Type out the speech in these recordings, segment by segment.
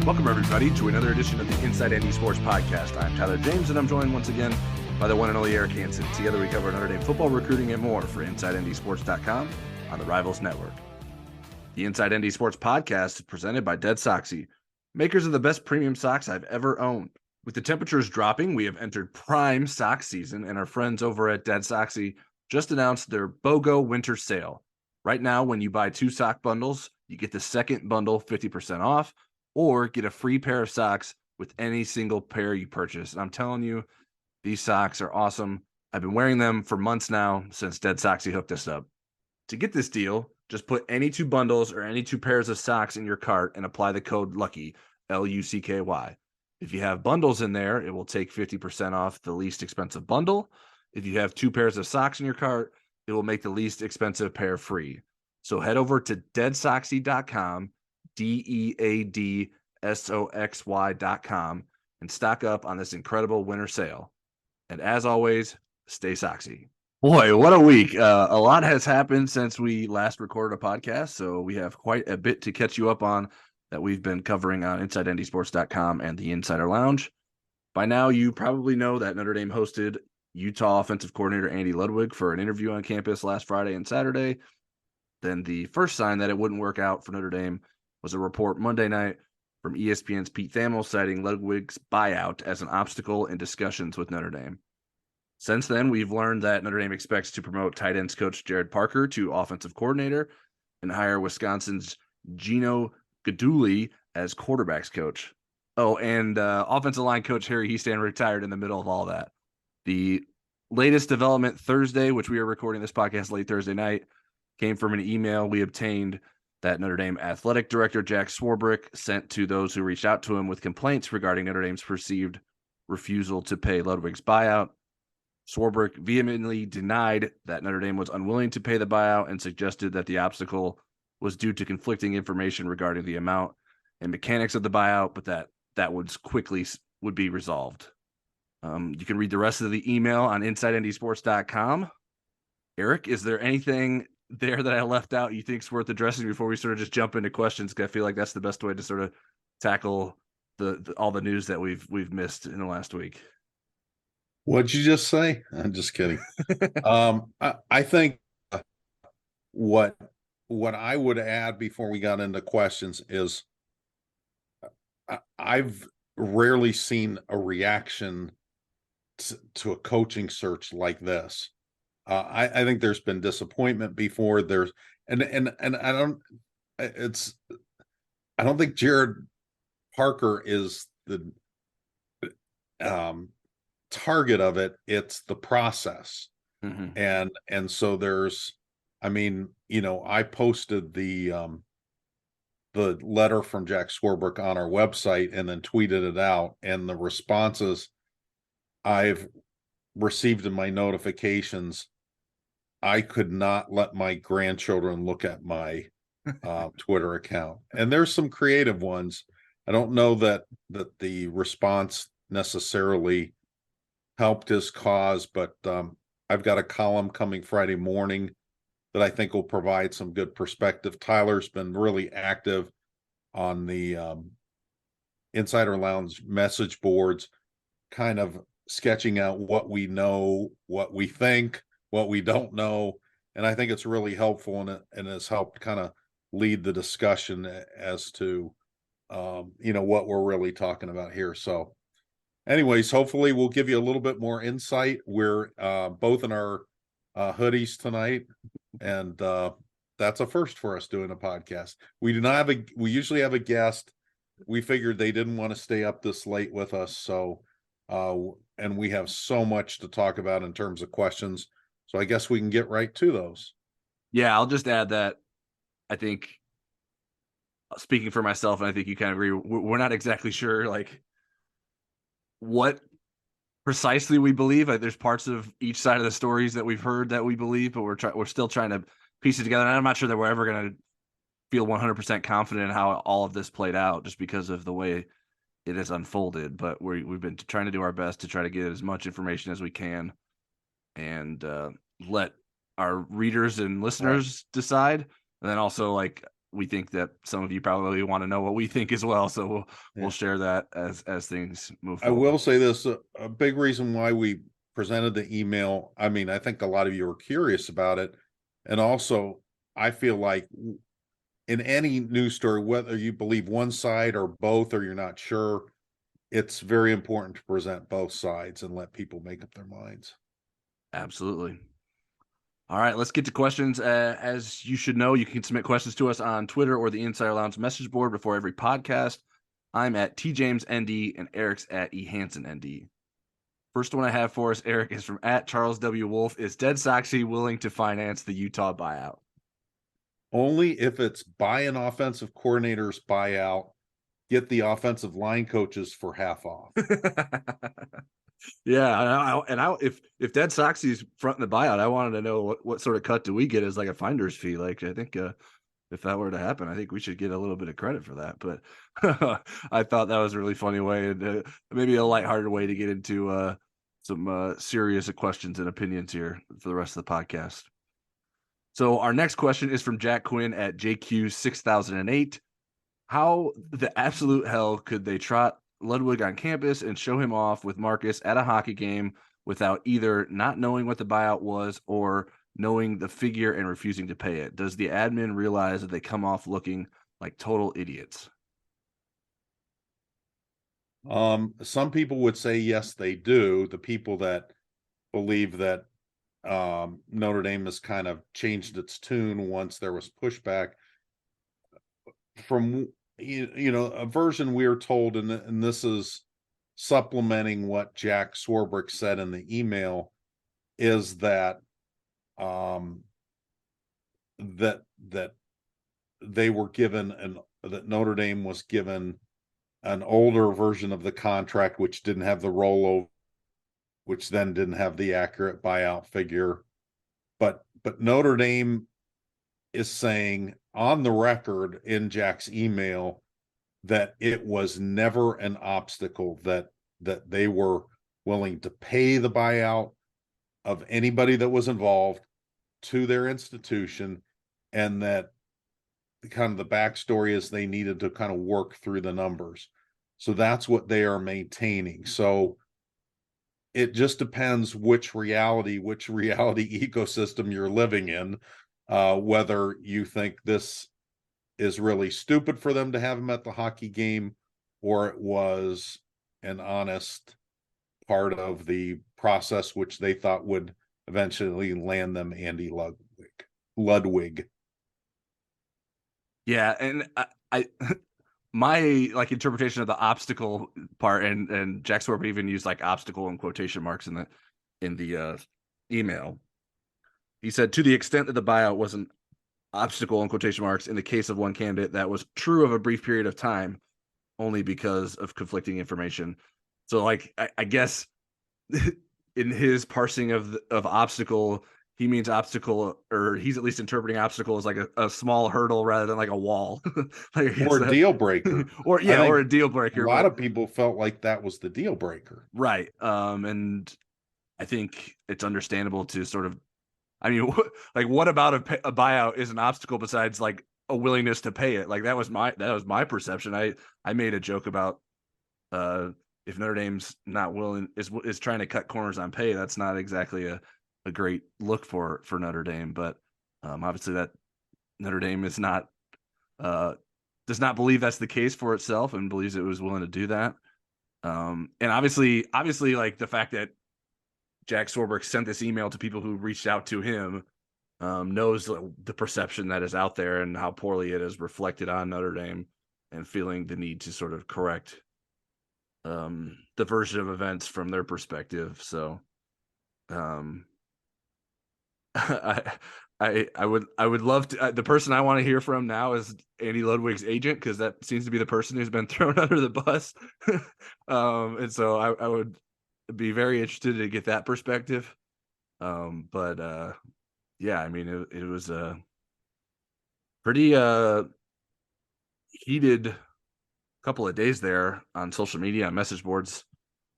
Welcome, everybody, to another edition of the Inside Andy Sports Podcast. I'm Tyler James, and I'm joined once again by the one and only Eric Hansen. Together, we cover Notre Dame football, recruiting, and more for InsideNDSports.com on the Rivals Network. The Inside Andy Sports Podcast is presented by Dead Soxy, makers of the best premium socks I've ever owned. With the temperatures dropping, we have entered prime sock season, and our friends over at Dead Soxy just announced their BOGO winter sale. Right now, when you buy 2 sock bundles, you get the second bundle 50% off, or get a free pair of socks with any single pair you purchase. And I'm telling you, these socks are awesome. I've been wearing them for months now since Dead Soxy hooked us up. To get this deal, just put any 2 bundles or any 2 pairs of socks in your cart and apply the code LUCKY, L-U-C-K-Y. If you have bundles in there, it will take 50% off the least expensive bundle. If you have 2 pairs of socks in your cart, it will make the least expensive pair free. So head over to deadsoxy.com, DEADSOXY.com, and stock up on this incredible winter sale. And as always, stay soxy. Boy, what a week. A lot has happened since we last recorded a podcast, so we have quite a bit to catch you up on that we've been covering on InsideNDSports.com and the Insider Lounge. By now, you probably know that Notre Dame hosted Utah offensive coordinator Andy Ludwig for an interview on campus last Friday and Saturday. Then the first sign that it wouldn't work out for Notre Dame was a report Monday night from ESPN's Pete Thamel citing Ludwig's buyout as an obstacle in discussions with Notre Dame. Since then, we've learned that Notre Dame expects to promote tight ends coach Gerad Parker to offensive coordinator and hire Wisconsin's Gino Guidugli as quarterbacks coach. Oh, and offensive line coach Harry Hiestand retired in the middle of all that. The latest development Thursday, which we are recording this podcast late Thursday night, came from an email we obtained that Notre Dame athletic director Jack Swarbrick sent to those who reached out to him with complaints regarding Notre Dame's perceived refusal to pay Ludwig's buyout. Swarbrick vehemently denied that Notre Dame was unwilling to pay the buyout and suggested that the obstacle was due to conflicting information regarding the amount and mechanics of the buyout, but that would be resolved. You can read the rest of the email on InsideNDSports.com. Eric, is there anything there that I left out you think is worth addressing before we sort of just jump into questions? Because I feel like that's the best way to sort of tackle all the news that we've missed in the last week. What'd you just say? I'm just kidding. I think what I would add before we got into questions is I've rarely seen a reaction to a coaching search like this. I think there's been disappointment before. I don't think Gerad Parker is the target of it. It's the process. Mm-hmm. And so there's, I posted the letter from Jack Swarbrick on our website and then tweeted it out, and the responses I've received in my notifications, I could not let my grandchildren look at my Twitter account. And there's some creative ones. I don't know that the response necessarily helped his cause, but I've got a column coming Friday morning that I think will provide some good perspective. Tyler's been really active on the Insider Lounge message boards, kind of sketching out what we know, what we think, what we don't know. And I think it's really helpful, and has helped kind of lead the discussion as to, what we're really talking about here. So anyways, hopefully we'll give you a little bit more insight. We're both in our hoodies tonight, and that's a first for us doing a podcast. We usually have a guest. We figured they didn't want to stay up this late with us. So, and we have so much to talk about in terms of questions. So I guess we can get right to those. Yeah, I'll just add that I think, speaking for myself, and I think you kind of agree, we're not exactly sure like what precisely we believe. Like, there's parts of each side of the stories that we've heard that we believe, but we're still trying to piece it together. And I'm not sure that we're ever going to feel 100% confident in how all of this played out, just because of the way it has unfolded. But we've been trying to do our best to try to get as much information as we can, and let our readers and listeners decide. And then also, like, we think that some of you probably want to know what we think as well. So we'll share that as things move forward. I will say this, a big reason why we presented the email, I mean, I think a lot of you are curious about it. And also, I feel like in any news story, whether you believe one side or both, or you're not sure, it's very important to present both sides and let people make up their minds. Absolutely. All right, let's get to questions. As you should know, you can submit questions to us on Twitter or the Insider Lounge message board before every podcast. I'm at TJamesND and Eric's at EHansenND. First one I have for us, Eric, is from at Charles W. Wolf. Is Dead Soxy willing to finance the Utah buyout? Only if it's buy an offensive coordinator's buyout, get the offensive line coaches for half off. Yeah, if Dead Soxy's fronting the buyout, I wanted to know what sort of cut do we get as like a finder's fee. Like I think if that were to happen, I think we should get a little bit of credit for that. But I thought that was a really funny way and maybe a lighthearted way to get into some serious questions and opinions here for the rest of the podcast. So our next question is from Jack Quinn at JQ6008. How the absolute hell could they trot Ludwig on campus and show him off with Marcus at a hockey game without either not knowing what the buyout was or knowing the figure and refusing to pay it? Does the admin realize that they come off looking like total idiots? Some people would say yes, they do. The people that believe that Notre Dame has kind of changed its tune once there was pushback from a version we were told, and this is supplementing what Jack Swarbrick said in the email, is that that they were given that Notre Dame was given an older version of the contract, which didn't have the rollover, which then didn't have the accurate buyout figure. But Notre Dame is saying on the record in Jack's email that it was never an obstacle, that they were willing to pay the buyout of anybody that was involved to their institution, and that kind of the backstory is they needed to kind of work through the numbers. So that's what they are maintaining. So it just depends which reality ecosystem you're living in, whether you think this is really stupid for them to have him at the hockey game, or it was an honest part of the process, which they thought would eventually land them Andy Ludwig. Yeah, and I my like interpretation of the obstacle part, and Jack Swarbrick even used like obstacle in quotation marks in the email. He said, to the extent that the buyout was an obstacle in quotation marks in the case of one candidate, that was true of a brief period of time, only because of conflicting information. So like I guess in his parsing of obstacle, he means obstacle, or he's at least interpreting obstacle as like a small hurdle rather than like a wall. Like or a deal breaker. or a deal breaker. A lot of people felt like that was the deal breaker. Right. And I think it's understandable to sort of, I mean, like what about a buyout is an obstacle besides like a willingness to pay it? Like that was my perception. I made a joke about if Notre Dame's not willing, is trying to cut corners on pay, that's not exactly a great look for Notre Dame. But obviously that Notre Dame is not does not believe that's the case for itself, and believes it was willing to do that. And obviously like the fact that Jack Swarbrick sent this email to people who reached out to him knows the perception that is out there and how poorly it is reflected on Notre Dame, and feeling the need to sort of correct the version of events from their perspective. So I would love to. The person I want to hear from now is Andy Ludwig's agent, because that seems to be the person who's been thrown under the bus. And so I would be very interested to get that perspective. But yeah, I mean, it was a pretty heated couple of days there on social media, on message boards,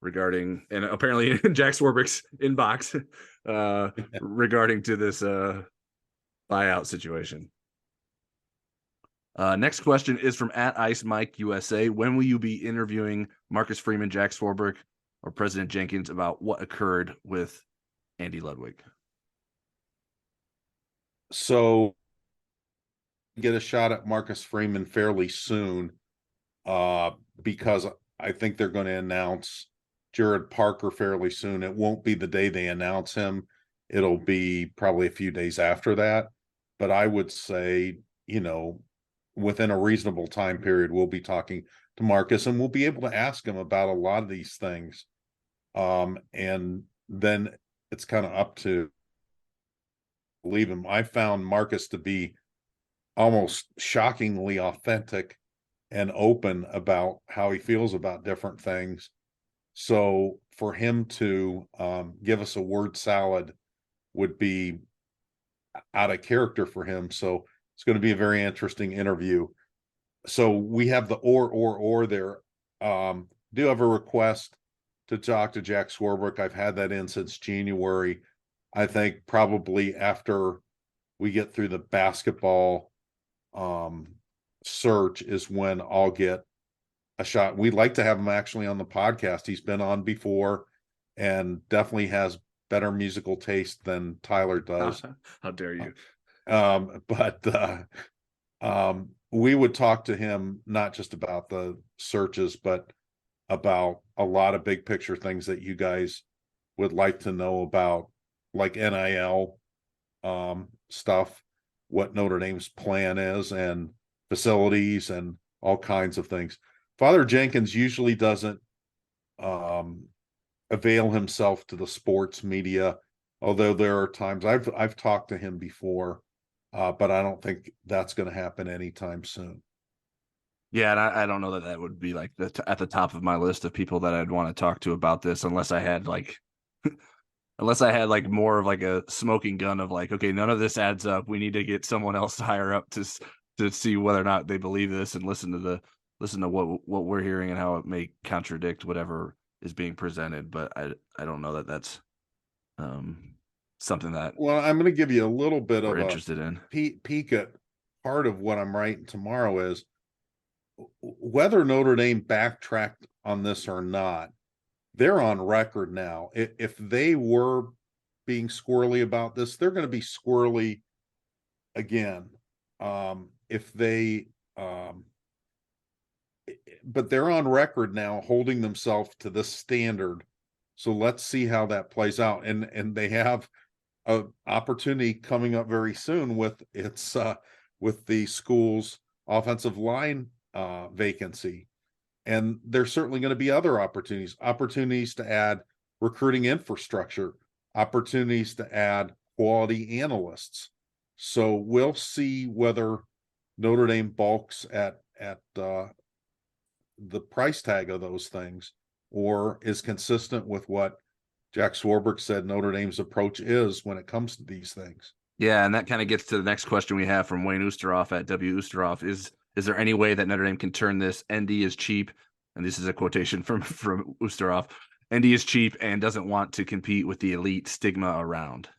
regarding, and apparently in Jack Swarbrick's inbox, regarding to this buyout situation. Next question is from @IceMikeUSA. When will you be interviewing Marcus Freeman, Jack Swarbrick, or President Jenkins about what occurred with Andy Ludwig? So get a shot at Marcus Freeman fairly soon, because I think they're going to announce Gerad Parker fairly soon. It won't be the day they announce him. It'll be probably a few days after that. But I would say, within a reasonable time period, we'll be talking to Marcus, and we'll be able to ask him about a lot of these things. And then it's kind of up to believe him. I found Marcus to be almost shockingly authentic and open about how he feels about different things. So for him to give us a word salad would be out of character for him. So it's going to be a very interesting interview. So we have the or there. Do have a request to talk to Jack Swarbrick. I've had that in since January. I think probably after we get through the basketball search is when I'll get a shot. We'd like to have him actually on the podcast. He's been on before and definitely has better musical taste than Tyler does. How dare you? But we would talk to him not just about the searches, but about a lot of big picture things that you guys would like to know about, like NIL stuff, what Notre Dame's plan is, and facilities and all kinds of things. Father Jenkins usually doesn't avail himself to the sports media, although there are times I've talked to him before, but I don't think that's going to happen anytime soon. Yeah, and I don't know that would be like at the top of my list of people that I'd want to talk to about this, unless I had like more of like a smoking gun of like, okay, none of this adds up. We need to get someone else higher up to see whether or not they believe this and listen to what we're hearing and how it may contradict whatever is being presented. But I don't know that that's something that Well, I'm going to give you a little bit of we're a interested in. peek at part of what I'm writing tomorrow is whether Notre Dame backtracked on this or not. They're on record now. If they were being squirrely about this, they're going to be squirrely again. If they, but they're on record now holding themselves to this standard. So let's see how that plays out. And they have an opportunity coming up very soon with with the school's offensive line vacancy. And there's certainly going to be other opportunities to add recruiting infrastructure, opportunities to add quality analysts. So we'll see whether Notre Dame balks at the price tag of those things, or is consistent with what Jack Swarbrick said Notre Dame's approach is when it comes to these things. Yeah, and that kind of gets to the next question we have from Wayne Oosteroff at W. Oosteroff. Is there any way that Notre Dame can turn this ND is cheap? And this is a quotation from Oosteroff. ND is cheap and doesn't want to compete with the elite stigma around.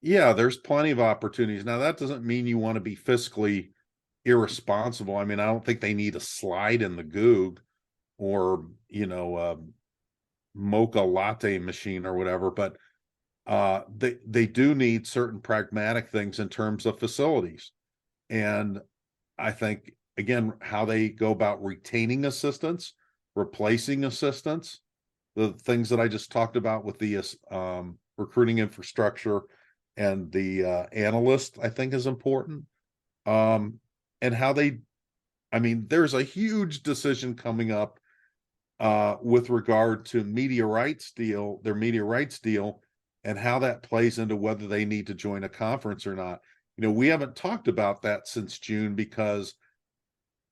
Yeah, there's plenty of opportunities. Now, that doesn't mean you want to be fiscally irresponsible. I mean, I don't think they need a slide in the Goog or, a mocha latte machine or whatever, but they do need certain pragmatic things in terms of facilities. And I think, again, how they go about retaining assistants, replacing assistants, the things that I just talked about with the recruiting infrastructure and the analyst, I think is important. And how there's a huge decision coming up with regard to their media rights deal, and how that plays into whether they need to join a conference or not. We haven't talked about that since June because,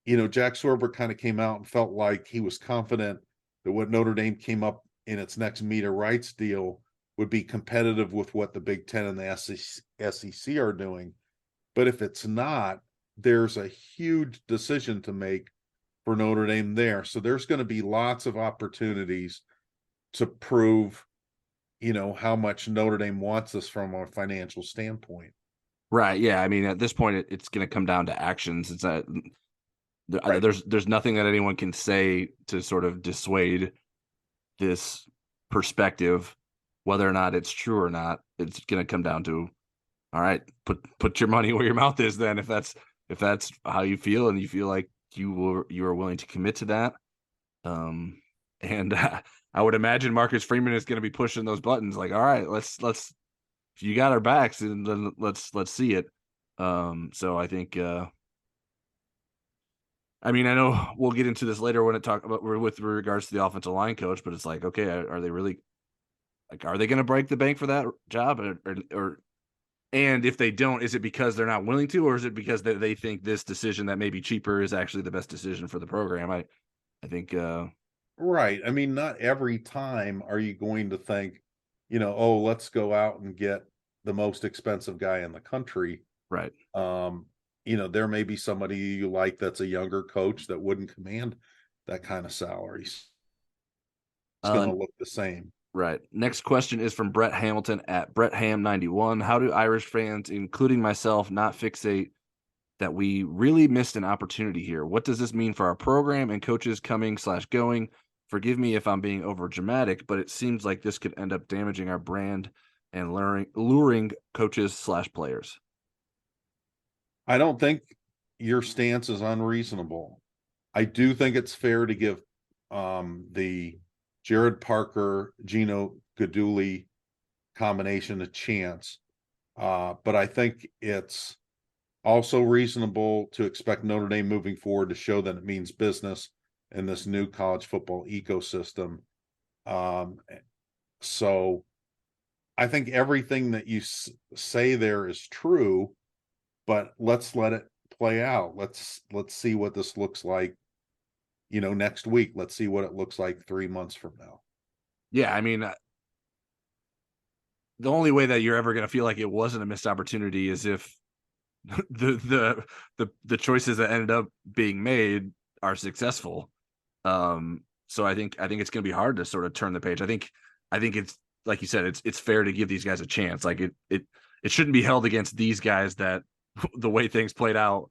Jack Swarbrick kind of came out and felt like he was confident that what Notre Dame came up in its next media rights deal would be competitive with what the Big Ten and the SEC are doing. But if it's not, there's a huge decision to make for Notre Dame there. So there's going to be lots of opportunities to prove, how much Notre Dame wants us from a financial standpoint. Right. Yeah. I mean, at this point, it's going to come down to actions. It's that Right. there's nothing that anyone can say to sort of dissuade this perspective, whether or not it's true or not. It's going to come down to, all right, put your money where your mouth is. Then, if that's how you feel, and you feel like you are willing to commit to that, and I would imagine Marcus Freeman is going to be pushing those buttons. Like, all right, let's if you got our backs, and then let's see it. So I think. I mean, I know we'll get into this later when it talk about with regards to the offensive line coach, but it's like, okay, are they really like, are they going to break the bank for that job, or and if they don't, is it because they're not willing to, or is it because they think this decision that may be cheaper is actually the best decision for the program? I think, Right. I mean, not every time are you going to think, oh, let's go out and get the most expensive guy in the country. right. Um, there may be somebody you like that's a younger coach that wouldn't command that kind of salaries. It's going Uh, to look the same. right. Next question is from Brett Hamilton at BrettHam91. How do Irish fans, including myself, not fixate that we really missed an opportunity here? What does this mean for our program and coaches coming/going? Forgive me if I'm being over dramatic, but it seems like this could end up damaging our brand and luring coaches/players. I don't think your stance is unreasonable. I do think it's fair to give the Gerad Parker, Gino Guidugli combination a chance. But I think it's also reasonable to expect Notre Dame moving forward to show that it means business in this new college football ecosystem. So I think everything that you say there is true, but let's let it play out. Let's see what this looks like, next week. Let's see what it looks like 3 months from now. Yeah, I mean, the only way that you're ever going to feel like it wasn't a missed opportunity is if the choices that ended up being made are successful. So I think it's going to be hard to sort of turn the page. I think it's like you said, it's fair to give these guys a chance. Like it shouldn't be held against these guys that the way things played out.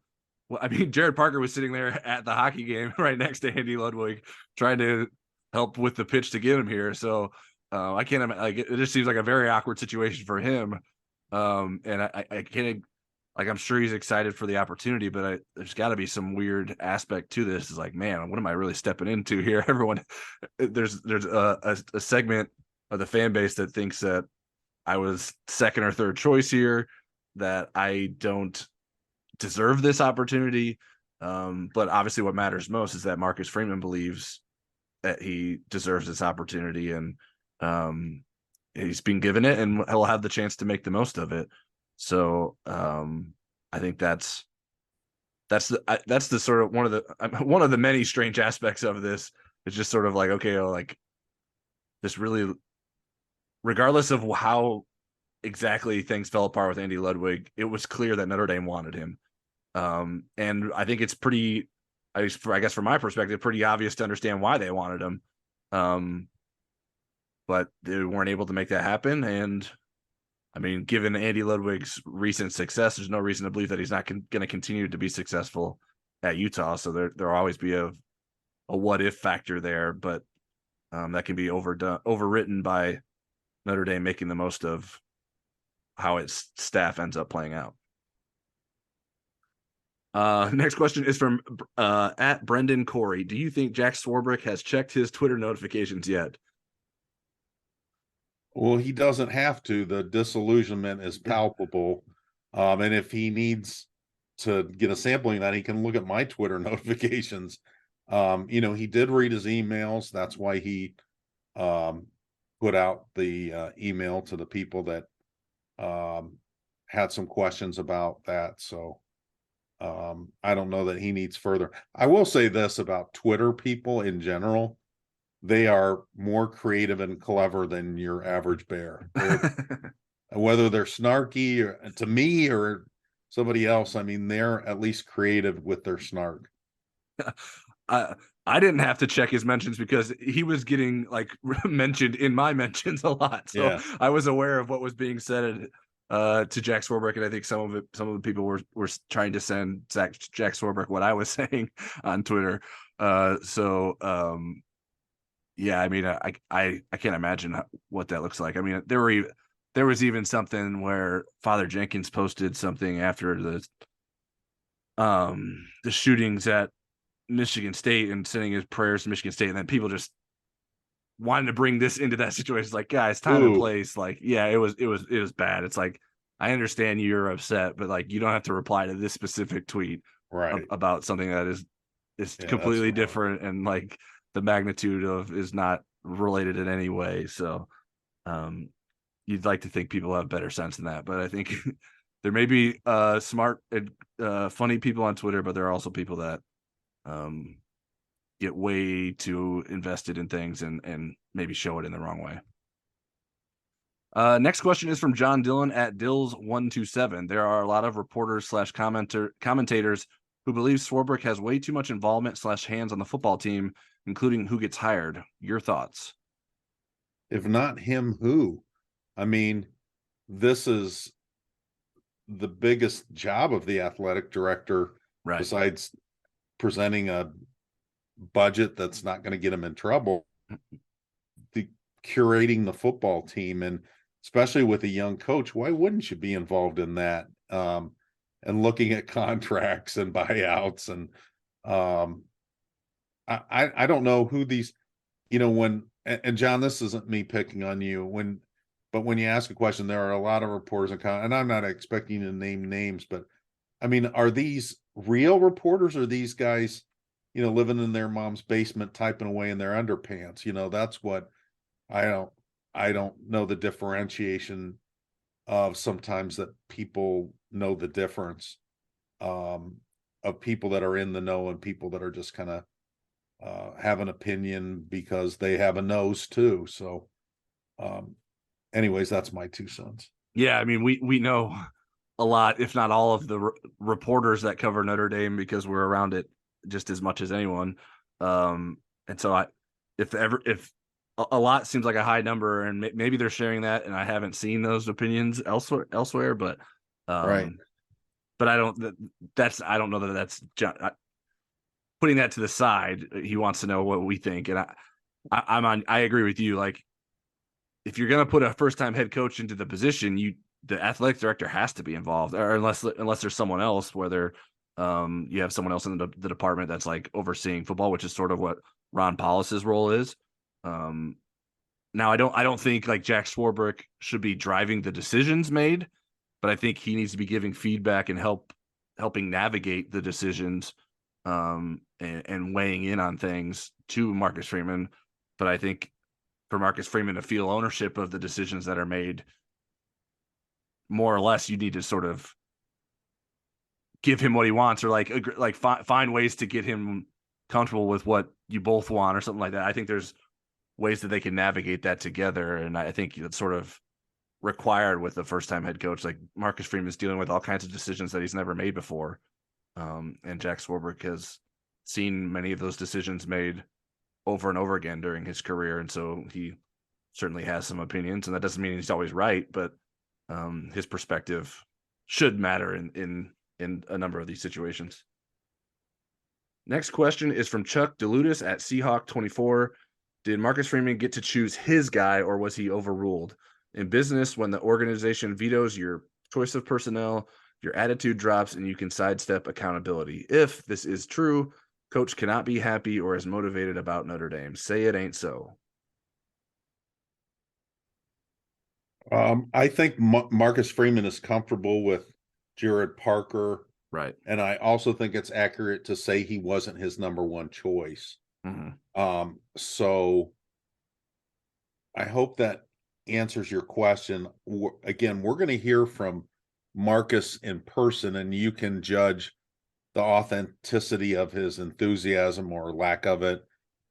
Well, I mean, Gerad Parker was sitting there at the hockey game right next to Andy Ludwig, trying to help with the pitch to get him here. So I can't like it just seems like a very awkward situation for him. And I can't, like, I'm sure he's excited for the opportunity, but there's got to be some weird aspect to this. It's like, man, what am I really stepping into here? Everyone, there's a segment of the fan base that thinks that I was second or third choice here, that I don't deserve this opportunity. But obviously, what matters most is that Marcus Freeman believes that he deserves this opportunity, and he's been given it, and he'll have the chance to make the most of it. So I think that's the sort of one of the many strange aspects of this. It's just sort of like, okay, like this really, regardless of how exactly things fell apart with Andy Ludwig, it was clear that Notre Dame wanted him. And I think it's pretty, I guess from my perspective, pretty obvious to understand why they wanted him. But they weren't able to make that happen. And I mean, given Andy Ludwig's recent success, there's no reason to believe that he's not going to continue to be successful at Utah. So there'll always be a what if factor there, but that can be overwritten by Notre Dame making the most of how its staff ends up playing out. Next question is from at Brendan Corey. Do you think Jack Swarbrick has checked his Twitter notifications yet? Well, he doesn't have to. The disillusionment is palpable. And if he needs to get a sampling of that, he can look at my Twitter notifications. He did read his emails. That's why he put out the email to the people that had some questions about that. So I don't know that he needs further. I will say this about Twitter people in general. They are more creative and clever than your average bear. Whether they're snarky or, to me or somebody else, I mean, they're at least creative with their snark. I didn't have to check his mentions because he was getting like mentioned in my mentions a lot. So yeah. I was aware of what was being said to Jack Swarbrick, and I think some of the people were trying to send Jack Swarbrick what I was saying on Twitter. Yeah, I mean, I can't imagine what that looks like. I mean, there was even something where Father Jenkins posted something after the shootings at Michigan State and sending his prayers to Michigan State, and then people just wanted to bring this into that situation. It's like, guys, time and place. Like, yeah, it was bad. It's like, I understand you're upset, but like, you don't have to reply to this specific tweet about something that is completely different, and like the magnitude of is not related in any way. So you'd like to think people have better sense than that, but I think there may be smart and funny people on Twitter, but there are also people that get way too invested in things and maybe show it in the wrong way. Next question is from John Dillon at Dills127. There are a lot of reporters / commentators who believe Swarbrick has way too much involvement / hands on the football team, including who gets hired. Your thoughts? If not him, who? I mean, this is the biggest job of the athletic director, besides presenting a budget that's not going to get him in trouble, the curating the football team, and especially with a young coach, why wouldn't you be involved in that? And looking at contracts and buyouts, and I don't know who these, and John, this isn't me picking on you, but when you ask a question, there are a lot of reporters and I'm not expecting you to name names, but I mean, are these real reporters, or these guys, living in their mom's basement, typing away in their underpants? That's what I don't know the differentiation of, sometimes, that people know the difference of people that are in the know and people that are just kind of have an opinion because they have a nose too. So anyways, that's my 2 cents. Yeah, I mean, we know a lot, if not all, of the reporters that cover Notre Dame, because we're around it just as much as anyone. And so if a lot seems like a high number, and maybe they're sharing that, and I haven't seen those opinions elsewhere, but but I don't know that that's putting that to the side. He wants to know what we think, and I agree with you. Like, if you're going to put a first-time head coach into the position, the athletic director has to be involved, or unless there's someone else, whether you have someone else in the department that's like overseeing football, which is sort of what Ron Paulus's role is. Now I don't think like Jack Swarbrick should be driving the decisions made, but I think he needs to be giving feedback and helping navigate the decisions and weighing in on things to Marcus Freeman. But I think for Marcus Freeman to feel ownership of the decisions that are made, more or less, you need to sort of give him what he wants, or find ways to get him comfortable with what you both want, or something like that. I think there's ways that they can navigate that together, and I think it's sort of required with the first-time head coach. Like, Marcus Freeman's dealing with all kinds of decisions that he's never made before, and Jack Swarbrick has seen many of those decisions made over and over again during his career, and so he certainly has some opinions, and that doesn't mean he's always right, but his perspective should matter in a number of these situations. Next question is from Chuck DeLutis at Seahawk24. Did Marcus Freeman get to choose his guy, or was he overruled? In business, when the organization vetoes your choice of personnel, your attitude drops and you can sidestep accountability. If this is true, coach cannot be happy or as motivated about Notre Dame. Say it ain't so. I think Marcus Freeman is comfortable with Gerad Parker. Right. And I also think it's accurate to say he wasn't his number one choice. Mm-hmm. So I hope that answers your question. Again, we're going to hear from Marcus in person, and you can judge the authenticity of his enthusiasm or lack of it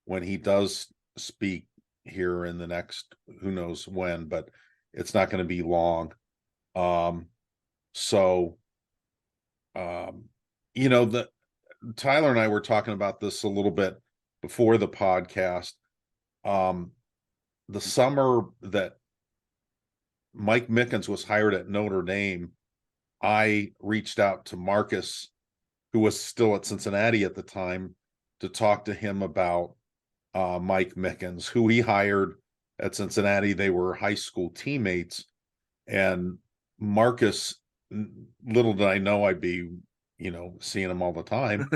when he does speak here in the next, who knows when, but it's not going to be long. Tyler and I were talking about this a little bit before the podcast. The summer that Mike Mickens was hired at Notre Dame, I reached out to Marcus, who was still at Cincinnati at the time, to talk to him about Mike Mickens, who he hired at Cincinnati. They were high school teammates, and Marcus, little did I know I'd be, seeing him all the time,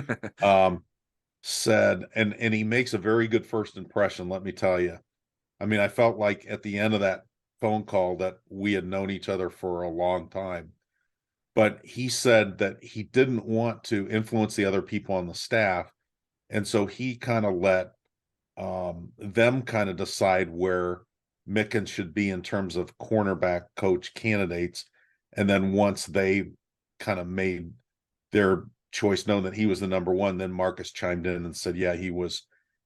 said, and he makes a very good first impression, let me tell you. I mean, I felt like at the end of that phone call that we had known each other for a long time. But he said that he didn't want to influence the other people on the staff. And so he kind of let them kind of decide where Mickens should be in terms of cornerback coach candidates. And then once they kind of made their choice known that he was the number one, then Marcus chimed in and said, yeah, he was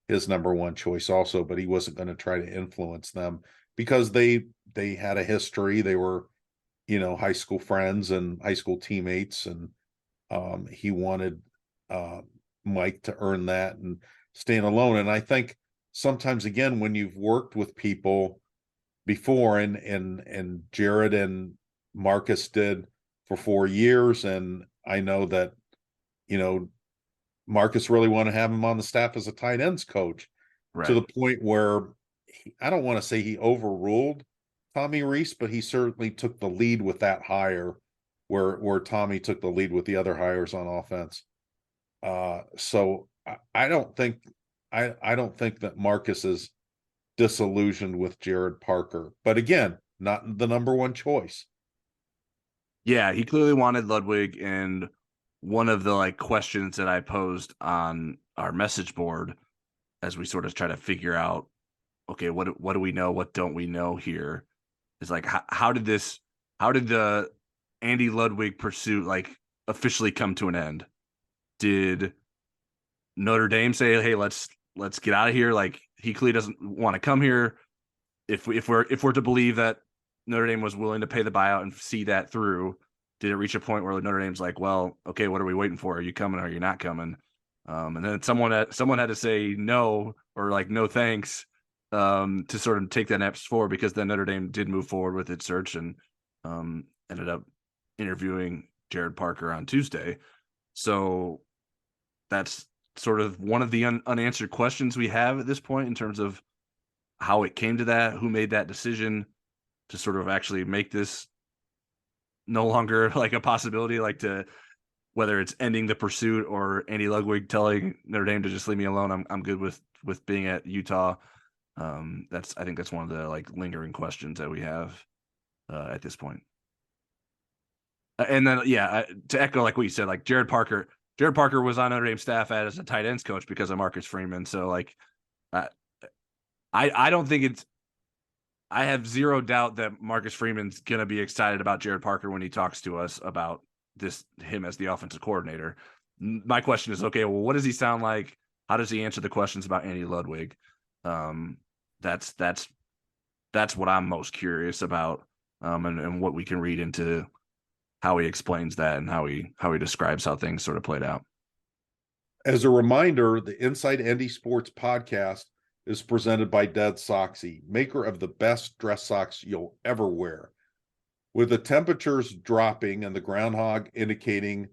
his number one choice also, but he wasn't going to try to influence them because they had a history. They were, high school friends and high school teammates. And he wanted Mike to earn that and stand alone. And I think sometimes, again, when you've worked with people before, and Gerad and Marcus did for 4 years, and I know that, Marcus really wanted to have him on the staff as a tight ends coach, Right. to the point where I don't want to say he overruled Tommy Rees, but he certainly took the lead with that hire, where Tommy took the lead with the other hires on offense. So I don't think that Marcus is disillusioned with Gerad Parker, but again, not the number one choice. Yeah, he clearly wanted Ludwig, and one of the questions that I posed on our message board as we sort of try to figure out, okay, what do we know, what don't we know here, is how did the Andy Ludwig pursuit officially come to an end? Did Notre Dame say, hey, let's get out of here? He clearly doesn't want to come here. If we're to believe that Notre Dame was willing to pay the buyout and see that through, did it reach a point where Notre Dame's like, well, okay, what are we waiting for? Are you coming or are you not coming? And then someone had to say no, or no thanks, to sort of take that next forward, because then Notre Dame did move forward with its search and ended up interviewing Gerad Parker on Tuesday. So that's sort of one of the unanswered questions we have at this point in terms of how it came to that, who made that decision to sort of actually make this no longer a possibility, to whether it's ending the pursuit or Andy Ludwig telling Notre Dame to just leave me alone. I'm good with being at Utah. I think that's one of the lingering questions that we have at this point. And then, to echo what you said, Gerad Parker was on Notre Dame staff as a tight ends coach because of Marcus Freeman. So I don't think I have zero doubt that Marcus Freeman's going to be excited about Gerad Parker when he talks to us about him as the offensive coordinator. My question is, okay, well, what does he sound like? How does he answer the questions about Andy Ludwig? That's what I'm most curious about, and what we can read into how he explains that and how he describes how things sort of played out. As a reminder, the Inside Andy Sports podcast is presented by Dead Soxy, maker of the best dress socks you'll ever wear. With the temperatures dropping and the groundhog indicating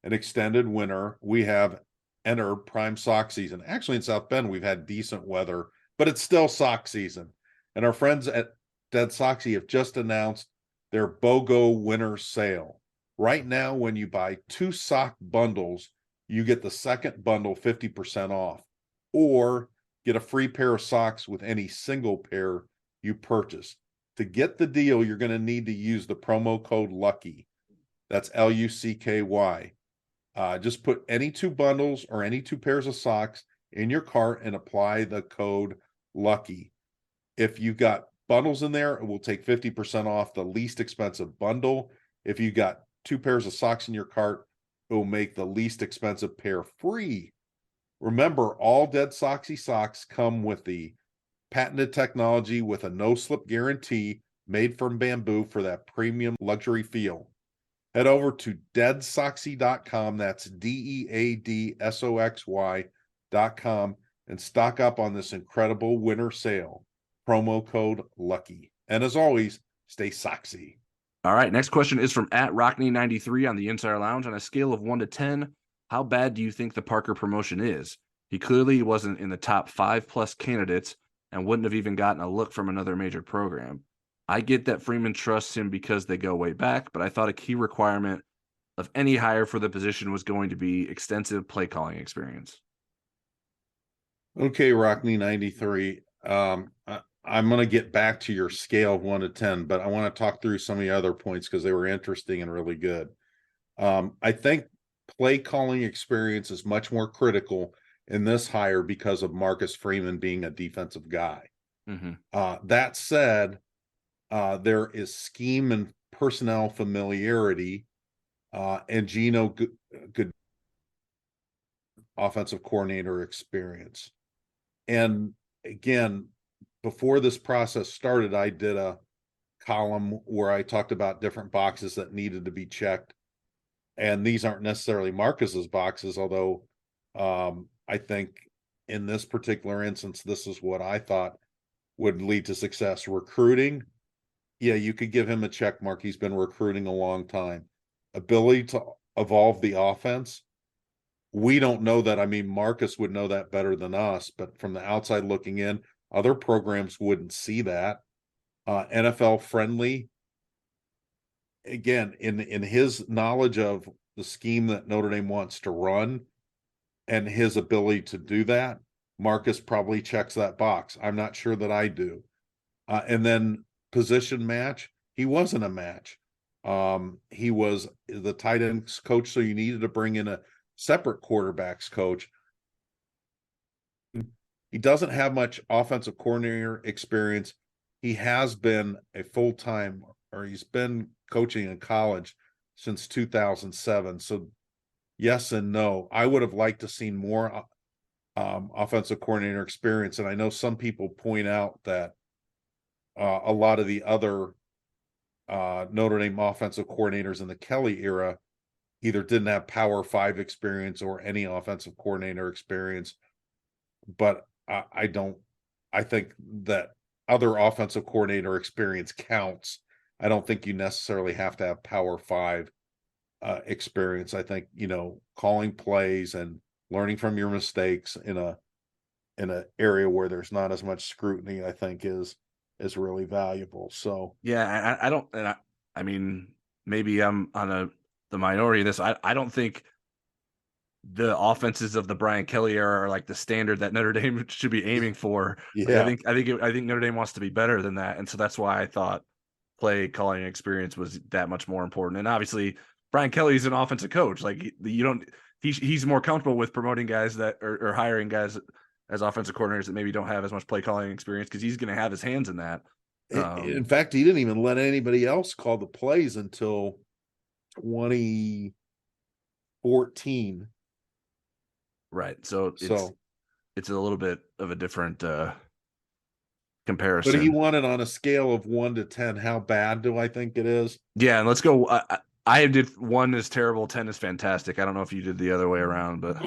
an extended winter, we have entered prime sock season. Actually, in South Bend, we've had decent weather, but it's still sock season. And our friends at Dead Soxy have just announced their BOGO winter sale. Right now, when you buy 2 sock bundles, you get the second bundle 50% off, or get a free pair of socks with any single pair you purchase. To get the deal, you're going to need to use the promo code LUCKY. That's LUCKY. Just put any 2 bundles or any 2 pairs of socks in your cart and apply the code LUCKY. If you got bundles in there, it will take 50% off the least expensive bundle. If you got 2 pairs of socks in your cart, it will make the least expensive pair free. Remember, all Dead Soxy socks come with the patented technology with a no-slip guarantee, made from bamboo for that premium luxury feel. Head over to deadsoxy.com, that's DEADSOXY.com, and stock up on this incredible winter sale. Promo code LUCKY. And as always, Stay Soxy. All right. Next question is from @Rockney93 on the Insider Lounge. On a scale of 1 to 10, how bad do you think the Parker promotion is? He clearly wasn't in the top 5+ candidates and wouldn't have even gotten a look from another major program. I get that Freeman trusts him because they go way back, but I thought a key requirement of any hire for the position was going to be extensive play calling experience. Okay, Rockney 93. I'm going to get back to your scale of 1 to 10, but I want to talk through some of the other points because they were interesting and really good. I think play calling experience is much more critical in this hire because of Marcus Freeman being a defensive guy. That said, there is scheme and personnel familiarity, and Gino good offensive coordinator experience. And again, before this process started, I did a column where I talked about different boxes that needed to be checked. And these aren't necessarily Marcus's boxes, although I think in this particular instance, this is what I thought would lead to success. Recruiting, yeah, you could give him a check mark. He's been recruiting a long time. Ability to evolve the offense, we don't know that. I mean, Marcus would know that better than us, but from the outside looking in, other programs wouldn't see that. NFL friendly, again, in his knowledge of the scheme that Notre Dame wants to run and his ability to do that, Marcus probably checks that box. I'm not sure that I do. And then position match, he wasn't a match. He was the tight ends coach, so you needed to bring in a separate quarterbacks coach. He doesn't have much offensive coordinator experience. He has been a full-time, or he's been coaching in college since 2007. So yes and no. I would have liked to seen more offensive coordinator experience. And I know some people point out that a lot of the other Notre Dame offensive coordinators in the Kelly era either didn't have Power 5 experience or any offensive coordinator experience. But I think that other offensive coordinator experience counts. I don't think you necessarily have to have Power 5 experience. I think, calling plays and learning from your mistakes in an area where there's not as much scrutiny, I think is really valuable. So yeah, I don't, and I mean, maybe I'm on the minority of this. I don't think the offenses of the Brian Kelly era are like the standard that Notre Dame should be aiming for. yeah, Like, I think Notre Dame wants to be better than that, and so that's why I thought play calling experience was that much more important. And obviously, Brian Kelly's an offensive coach. Like, you don't, he's more comfortable with promoting guys that or hiring guys as offensive coordinators that maybe don't have as much play calling experience because he's going to have his hands in that. In fact, he didn't even let anybody else call the plays until 2014. Right. So it's a little bit of a different comparison. But he won it on a scale of 1 to 10. How bad do I think it is? Yeah, and let's go. I did 1 is terrible, 10 is fantastic. I don't know if you did the other way around, but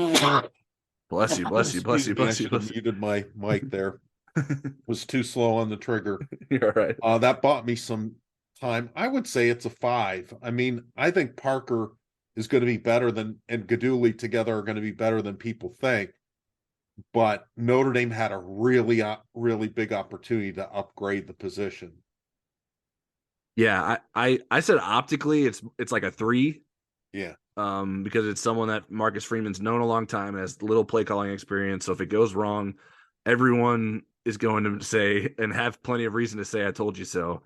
bless you. I should have muted my mic there. Was too slow on the trigger. You're right. That bought me some time. I would say it's a 5. I mean, I think Parker is going to be better than, and Guidugli together are going to be better than people think. But Notre Dame had a really, really big opportunity to upgrade the position. Yeah, I said optically it's like a 3. Yeah. Because it's someone that Marcus Freeman's known a long time and has little play calling experience. So if it goes wrong, everyone is going to say and have plenty of reason to say I told you so.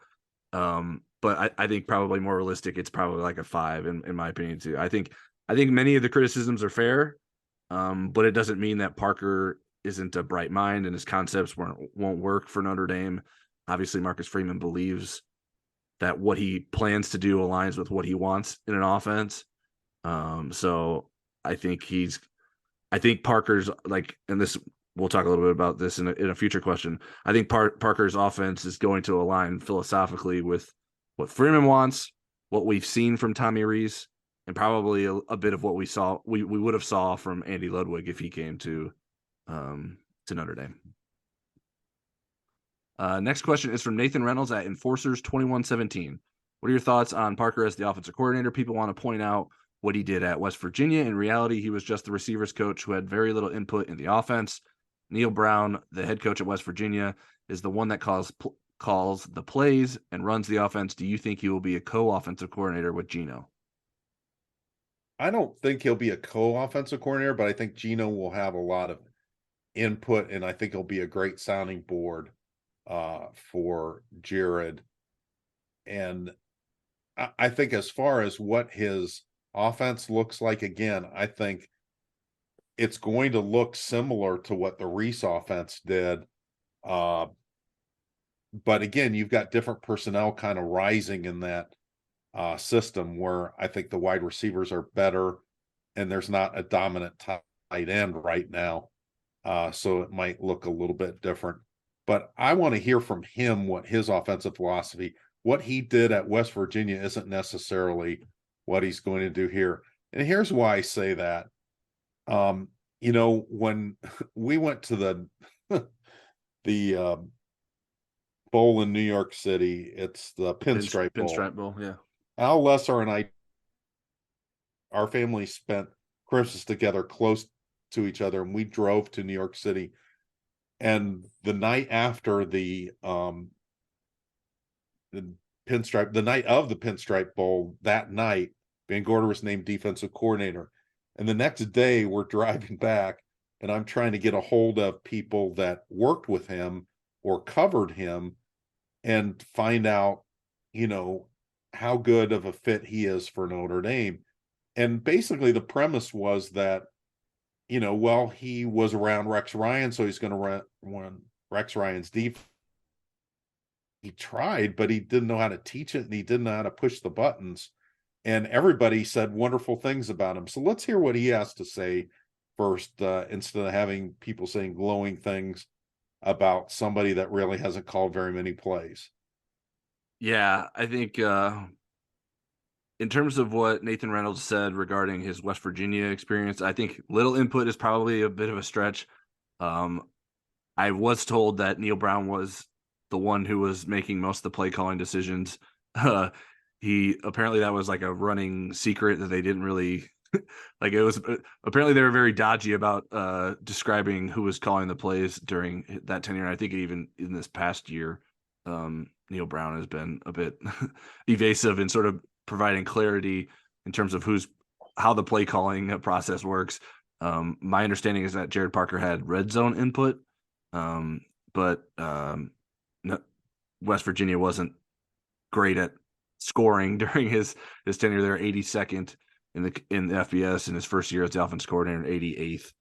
But I think probably more realistic, it's probably like a 5 in my opinion too. I think many of the criticisms are fair, but it doesn't mean that Parker isn't a bright mind and his concepts won't work for Notre Dame. Obviously, Marcus Freeman believes that what he plans to do aligns with what he wants in an offense. So I think Parker's like, and this, we'll talk a little bit about this in a future question. I think Parker's offense is going to align philosophically with what Freeman wants, what we've seen from Tommy Rees, and probably a bit of what we would have saw from Andy Ludwig if he came to Notre Dame. Next question is from Nathan Reynolds at Enforcers 2117. What are your thoughts on Parker as the offensive coordinator? People want to point out what he did at West Virginia. In reality, he was just the receivers coach who had very little input in the offense. Neil Brown, the head coach at West Virginia, is the one that calls the plays and runs the offense. Do you think he will be a co-offensive coordinator with Gino? I don't think he'll be a co-offensive coordinator, but I think Gino will have a lot of input, and I think he'll be a great sounding board for Gerad. And I think as far as what his offense looks like, again, I think it's going to look similar to what the Reese offense did. But again, you've got different personnel kind of rising in that system where I think the wide receivers are better and there's not a dominant tight end right now. So it might look a little bit different. But I want to hear from him what his offensive philosophy, what he did at West Virginia isn't necessarily what he's going to do here. And here's why I say that. When we went to the bowl in New York City, it's the Pinstripe Bowl. Pinstripe Bowl, yeah. Al Lesser and I, our family spent Christmas together close to each other, and we drove to New York City. And the night after the night of the Pinstripe Bowl, that night, Van Gorder was named defensive coordinator. And the next day, we're driving back, and I'm trying to get a hold of people that worked with him or covered him and find out, how good of a fit he is for Notre Dame. And basically, the premise was that, he was around Rex Ryan, so he's going to run Rex Ryan's defense. He tried, but he didn't know how to teach it, and he didn't know how to push the buttons. And everybody said wonderful things about him. So let's hear what he has to say first, instead of having people saying glowing things about somebody that really hasn't called very many plays. Yeah, I think in terms of what Nathan Reynolds said regarding his West Virginia experience, I think little input is probably a bit of a stretch. I was told that Neil Brown was the one who was making most of the play calling decisions. Apparently that was like a running secret that they didn't really like. It was apparently they were very dodgy about describing who was calling the plays during that tenure. And I think even in this past year, Neil Brown has been a bit evasive in sort of providing clarity in terms of how the play calling process works. My understanding is that Gerad Parker had red zone input, but West Virginia wasn't great at scoring during his tenure there. 82nd in the FBS in his first year as the offense coordinator, and 88th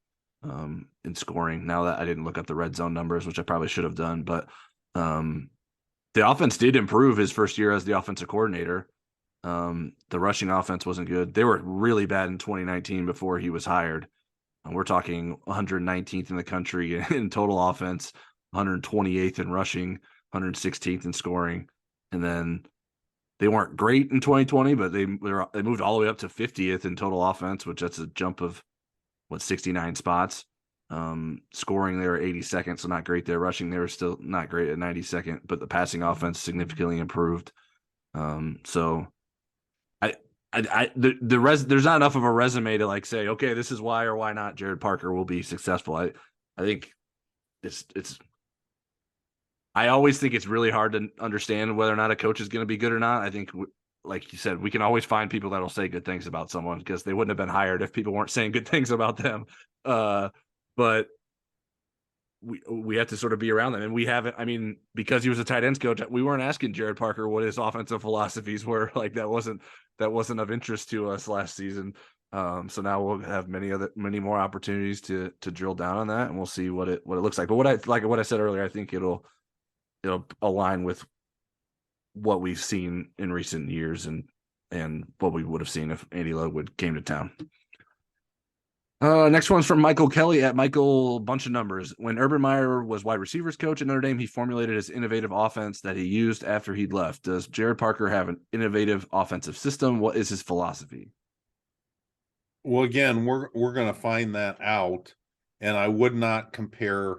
in scoring. Now that I didn't look up the red zone numbers, which I probably should have done, but the offense did improve his first year as the offensive coordinator. The rushing offense wasn't good. They were really bad in 2019 before he was hired. And we're talking 119th in the country in total offense, 128th in rushing, 116th in scoring. And then they weren't great in 2020, but they moved all the way up to 50th in total offense, which that's a jump of 69 spots. Scoring they were 82nd, so not great there. Rushing they were still not great at 92nd, but the passing offense significantly improved. So there's not enough of a resume to like say, okay, this is why or why not Gerad Parker will be successful. I think I always think it's really hard to understand whether or not a coach is going to be good or not. I think, like you said, we can always find people that'll say good things about someone because they wouldn't have been hired if people weren't saying good things about them. But we have to sort of be around them, and we haven't. I mean, because he was a tight ends coach, we weren't asking Gerad Parker what his offensive philosophies were. Like that wasn't of interest to us last season. So now we'll have many more opportunities to drill down on that, and we'll see what it looks like. But what I said earlier, I think it'll align with what we've seen in recent years and what we would have seen if Andy Ludwig came to town. Next one's from Michael Kelly at Michael Bunch of Numbers. When Urban Meyer was wide receivers coach at Notre Dame, he formulated his innovative offense that he used after he'd left. Does Gerad Parker have an innovative offensive system? What is his philosophy? Well, again, we're going to find that out, and I would not compare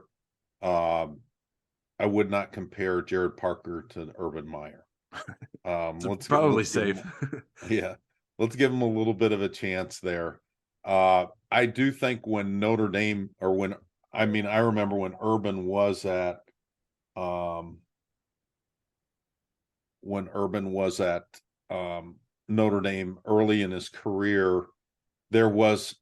I would not compare Gerad Parker to Urban Meyer. Probably let's give safe. him, yeah, let's give him a little bit of a chance there. I do think when Notre Dame, or when, I mean, I remember when Urban was at, um, when Urban was at Notre Dame early in his career, there was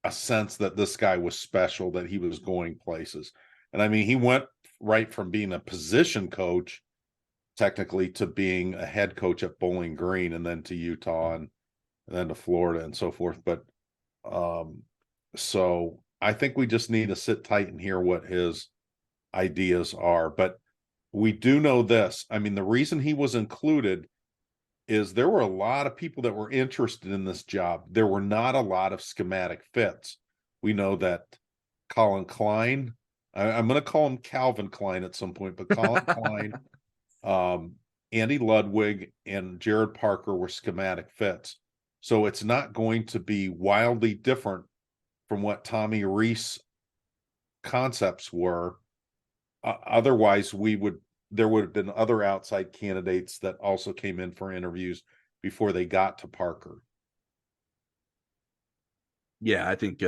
a sense that this guy was special, that he was going places. And I mean, he went right from being a position coach technically to being a head coach at Bowling Green, and then to Utah, and then to Florida and so forth. But so I think we just need to sit tight and hear what his ideas are. But we do know this. I mean, the reason he was included is there were a lot of people that were interested in this job. There were not a lot of schematic fits. We know that Colin Klein, I'm going to call him Calvin Klein at some point, but Colin Klein, Andy Ludwig, and Gerad Parker were schematic fits. So it's not going to be wildly different from what Tommy Rees concepts were. Otherwise, there would have been other outside candidates that also came in for interviews before they got to Parker. Yeah, I think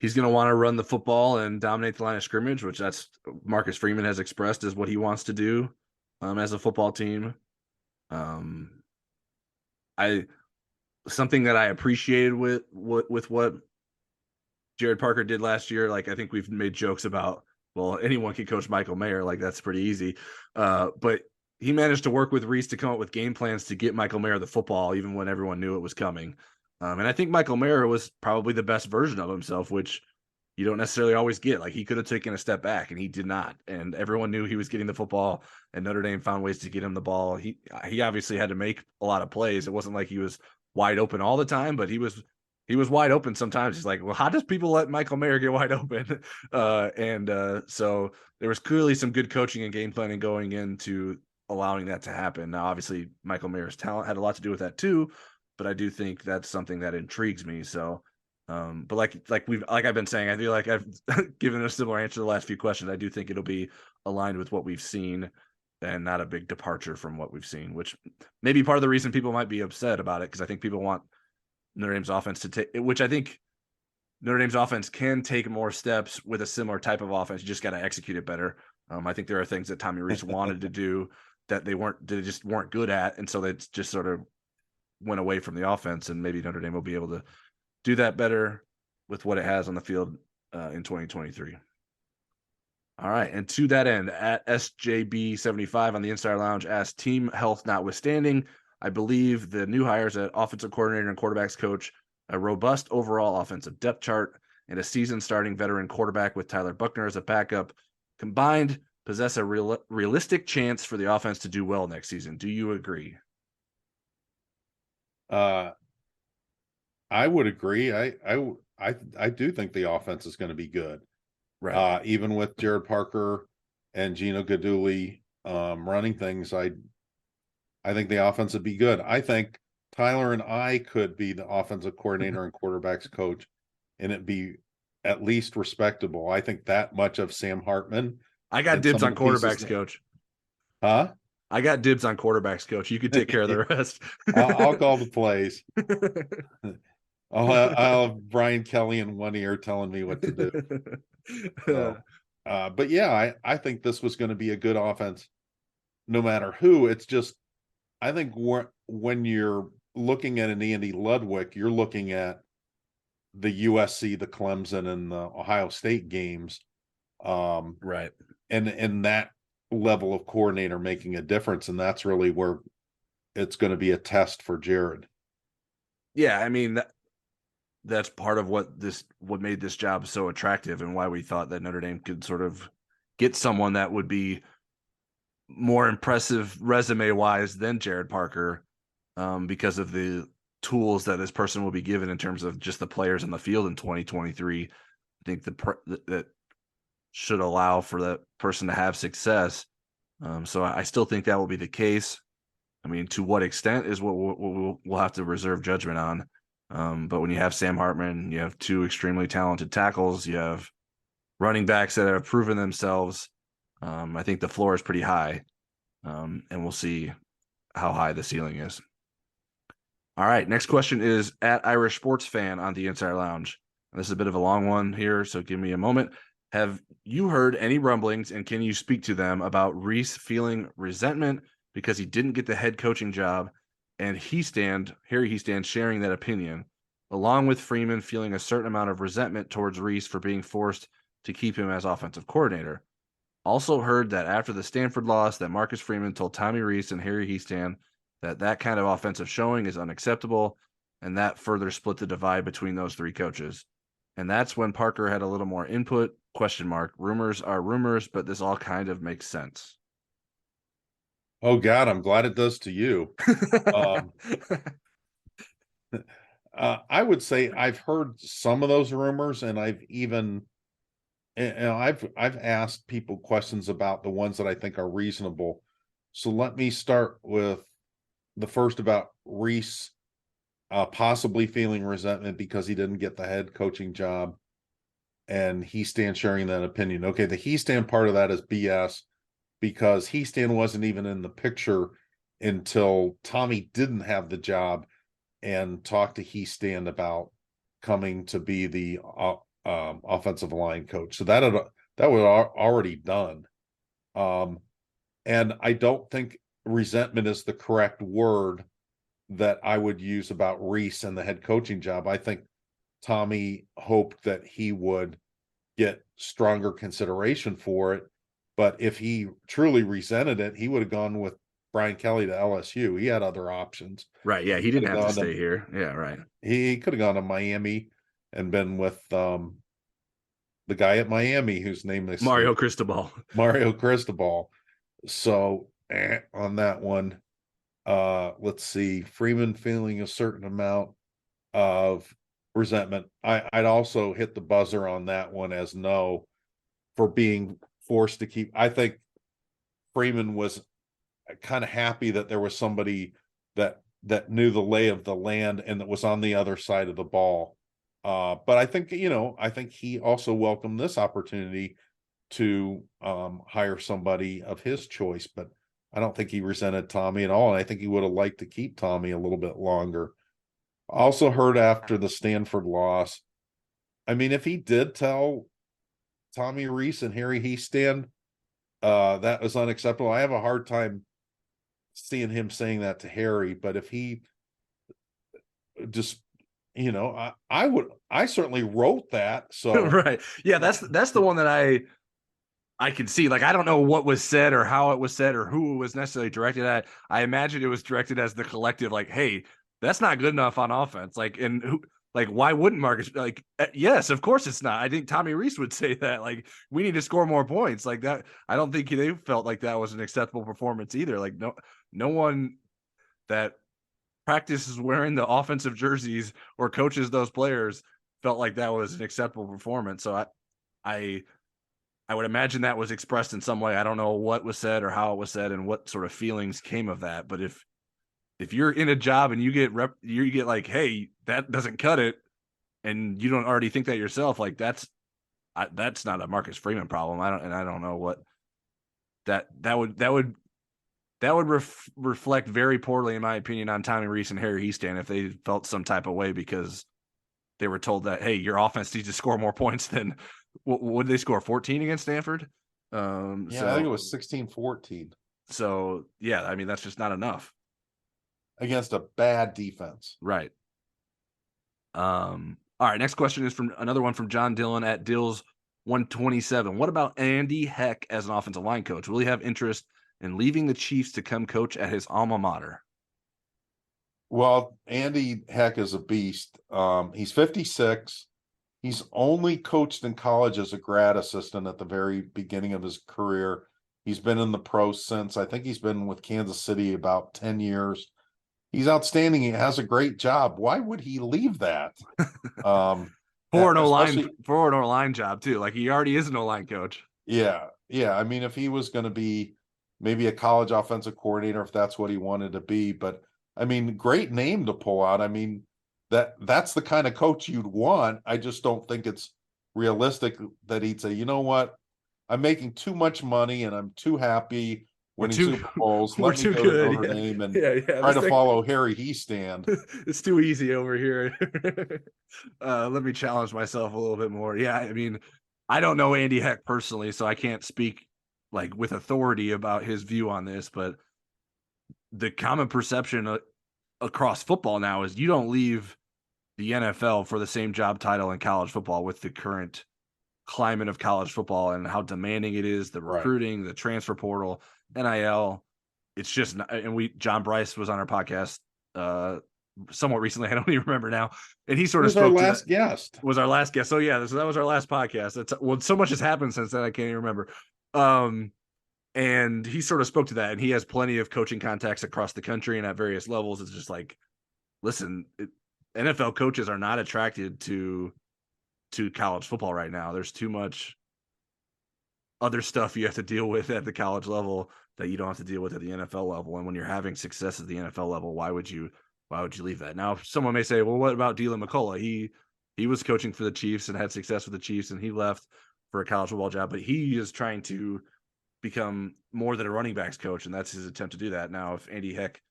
he's going to want to run the football and dominate the line of scrimmage, which that's Marcus Freeman has expressed is what he wants to do as a football team. Something that I appreciated with what Gerad Parker did last year, like I think we've made jokes about, well, anyone can coach Michael Mayer, like that's pretty easy. But he managed to work with Rees to come up with game plans to get Michael Mayer the football, even when everyone knew it was coming. And I think Michael Mayer was probably the best version of himself, which you don't necessarily always get. Like he could have taken a step back and he did not. And everyone knew he was getting the football, and Notre Dame found ways to get him the ball. He obviously had to make a lot of plays. It wasn't like he was wide open all the time, but he was wide open sometimes. He's like, well, how does people let Michael Mayer get wide open? So there was clearly some good coaching and game planning going into allowing that to happen. Now, obviously, Michael Mayer's talent had a lot to do with that too, but I do think that's something that intrigues me. So, but like I've been saying, I feel like I've given a similar answer to the last few questions. I do think it'll be aligned with what we've seen and not a big departure from what we've seen, which may be part of the reason people might be upset about it, because I think people want Notre Dame's offense to take, which I think Notre Dame's offense can take more steps with a similar type of offense. You just got to execute it better. I think there are things that Tommy Rees wanted to do that they just weren't good at, and so they just sort of went away from the offense. And maybe Notre Dame will be able to do that better with what it has on the field in 2023. All right, and to that end, at SJB75 on the Insider Lounge asked, team health notwithstanding, I believe the new hires at offensive coordinator and quarterbacks coach, a robust overall offensive depth chart, and a seasoned starting veteran quarterback with Tyler Buckner as a backup combined possess a realistic chance for the offense to do well next season. Do you agree? I would agree. I do think the offense is going to be good. Right. Even with Gerad Parker and Gino Guidugli running things, I think the offense would be good. I think Tyler and I could be the offensive coordinator and quarterbacks coach, and it'd be at least respectable. I think that much of Sam Hartman. I got dibs on quarterbacks coach. Huh? I got dibs on quarterbacks coach. You could take care of the rest. I'll call the plays. I'll have Brian Kelly in one ear telling me what to do. So, but yeah, I think this was going to be a good offense no matter who. It's just, I think when you're looking at an Andy Ludwig, you're looking at the USC, the Clemson, and the Ohio State games. Right. And that level of coordinator making a difference. And that's really where it's going to be a test for Gerad. Yeah. I mean, that's part of what made this job so attractive, and why we thought that Notre Dame could sort of get someone that would be more impressive resume wise than Gerad Parker, because of the tools that this person will be given in terms of just the players in the field in 2023. I think that should allow for that person to have success. So I still think that will be the case. I mean, to what extent is what we'll have to reserve judgment on. But when you have Sam Hartman, you have two extremely talented tackles, you have running backs that have proven themselves. I think the floor is pretty high, and we'll see how high the ceiling is. All right, next question is at Irish Sports Fan on the Insider Lounge. This is a bit of a long one here, so give me a moment. Have you heard any rumblings, and can you speak to them about Reese feeling resentment because he didn't get the head coaching job, and Harry Hiestand sharing that opinion, along with Freeman feeling a certain amount of resentment towards Reese for being forced to keep him as offensive coordinator? Also heard that after the Stanford loss, that Marcus Freeman told Tommy Reese and Harry Hiestand that kind of offensive showing is unacceptable, and that further split the divide between those three coaches. And that's when Parker had a little more input, ? Rumors are rumors, but this all kind of makes sense. Oh God, I'm glad it does to you. I would say I've heard some of those rumors, and I've even, I've asked people questions about the ones that I think are reasonable. So let me start with the first about Reese possibly feeling resentment because he didn't get the head coaching job, and Hiestand sharing that opinion. Okay, the Hiestand part of that is BS because Hiestand wasn't even in the picture until Tommy didn't have the job and talked to Hiestand about coming to be the offensive line coach. So that was already done. And I don't think resentment is the correct word that I would use about Reese and the head coaching job. I think Tommy hoped that he would get stronger consideration for it. But if he truly resented it, he would have gone with Brian Kelly to LSU. He had other options. Right. Yeah. He didn't have to stay here. Yeah. Right. He could have gone to Miami and been with the guy at Miami whose name is Mario Cristobal. Mario Cristobal. So on that one, let's see, Freeman feeling a certain amount of resentment. I'd also hit the buzzer on that one as no for being forced to keep. I think Freeman was kind of happy that there was somebody that knew the lay of the land and that was on the other side of the ball. But I think, I think he also welcomed this opportunity to hire somebody of his choice, but I don't think he resented Tommy at all. And I think he would have liked to keep Tommy a little bit longer. I also heard after the Stanford loss, I mean, if he did tell Tommy Reese and Harry Hiestand that was unacceptable, I have a hard time seeing him saying that to Harry. But if he just, I certainly wrote that. So right. Yeah, that's the one that I can see. Like, I don't know what was said or how it was said or who it was necessarily directed at. I imagine it was directed as the collective, like, hey, that's not good enough on offense. Like, and who, like, why wouldn't Marcus? Like, yes, of course it's not. I think Tommy Reese would say that. Like, we need to score more points. Like that. I don't think they felt like that was an acceptable performance either. Like, no one that practices wearing the offensive jerseys or coaches those players felt like that was an acceptable performance. So I would imagine that was expressed in some way. I don't know what was said or how it was said and what sort of feelings came of that. But if you're in a job and you get like, hey, that doesn't cut it, and you don't already think that yourself, like that's not a Marcus Freeman problem. I don't know what that would reflect very poorly, in my opinion, on Tommy Reese and Harry Hiestand if they felt some type of way because they were told that, hey, your offense needs to score more points than what did they score? 14 against Stanford? I think it was 16-14. So yeah, I mean that's just not enough against a bad defense. Right. All right, next question is from another one from John Dillon at Dills 127. What about Andy Heck as an offensive line coach? Will he have interest in leaving the Chiefs to come coach at his alma mater? Well, Andy Heck is a beast. He's 56. He's only coached in college as a grad assistant at the very beginning of his career. He's been in the pros since. I think he's been with Kansas City about 10 years. He's outstanding. He has a great job. Why would he leave that? For an O-line job too. Like he already is an O-line coach. Yeah. I mean, if he was going to be maybe a college offensive coordinator, if that's what he wanted to be, but I mean, great name to pull out. I mean, that's the kind of coach you'd want. I just don't think it's realistic that he'd say, you know what, I'm making too much money and I'm too happy We're winning too Super Bowls. we're Let me too go to good. Notre Yeah. Dame and Yeah. try to follow Harry Heastand. It's too easy over here. Let me challenge myself a little bit more. Yeah, I mean, I don't know Andy Heck personally, so I can't speak like with authority about his view on this, but the common perception across football now is you don't leave the NFL for the same job title in college football with the current climate of college football and how demanding it is, the Right. recruiting, the transfer portal, NIL. It's just not, and John Bryce was on our podcast somewhat recently. I don't even remember now. And he sort of spoke to that. Guest. Was our last guest. So yeah, so that was our last podcast. So much has happened since then. I can't even remember. And he sort of spoke to that, and he has plenty of coaching contacts across the country and at various levels. It's just like, listen, NFL coaches are not attracted to college football right now. There's too much other stuff you have to deal with at the college level that you don't have to deal with at the NFL level. And when you're having success at the NFL level, why would you leave that? Now, someone may say, well, what about Dylan McCullough? He was coaching for the Chiefs and had success with the Chiefs, and he left for a college football job, but he is trying to become more than a running backs coach, and that's his attempt to do that. Now, if Andy Heck,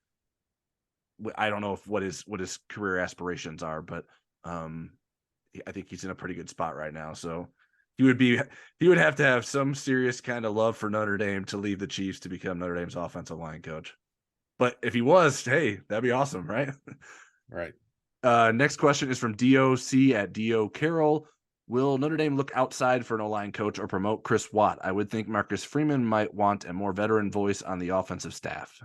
I don't know what his career aspirations are, but I think he's in a pretty good spot right now. So he would have to have some serious kind of love for Notre Dame to leave the Chiefs to become Notre Dame's offensive line coach. But if he was, hey, that'd be awesome, right? Right. Next question is from DOC at DO Carroll. Will Notre Dame look outside for an O-line coach or promote Chris Watt? I would think Marcus Freeman might want a more veteran voice on the offensive staff.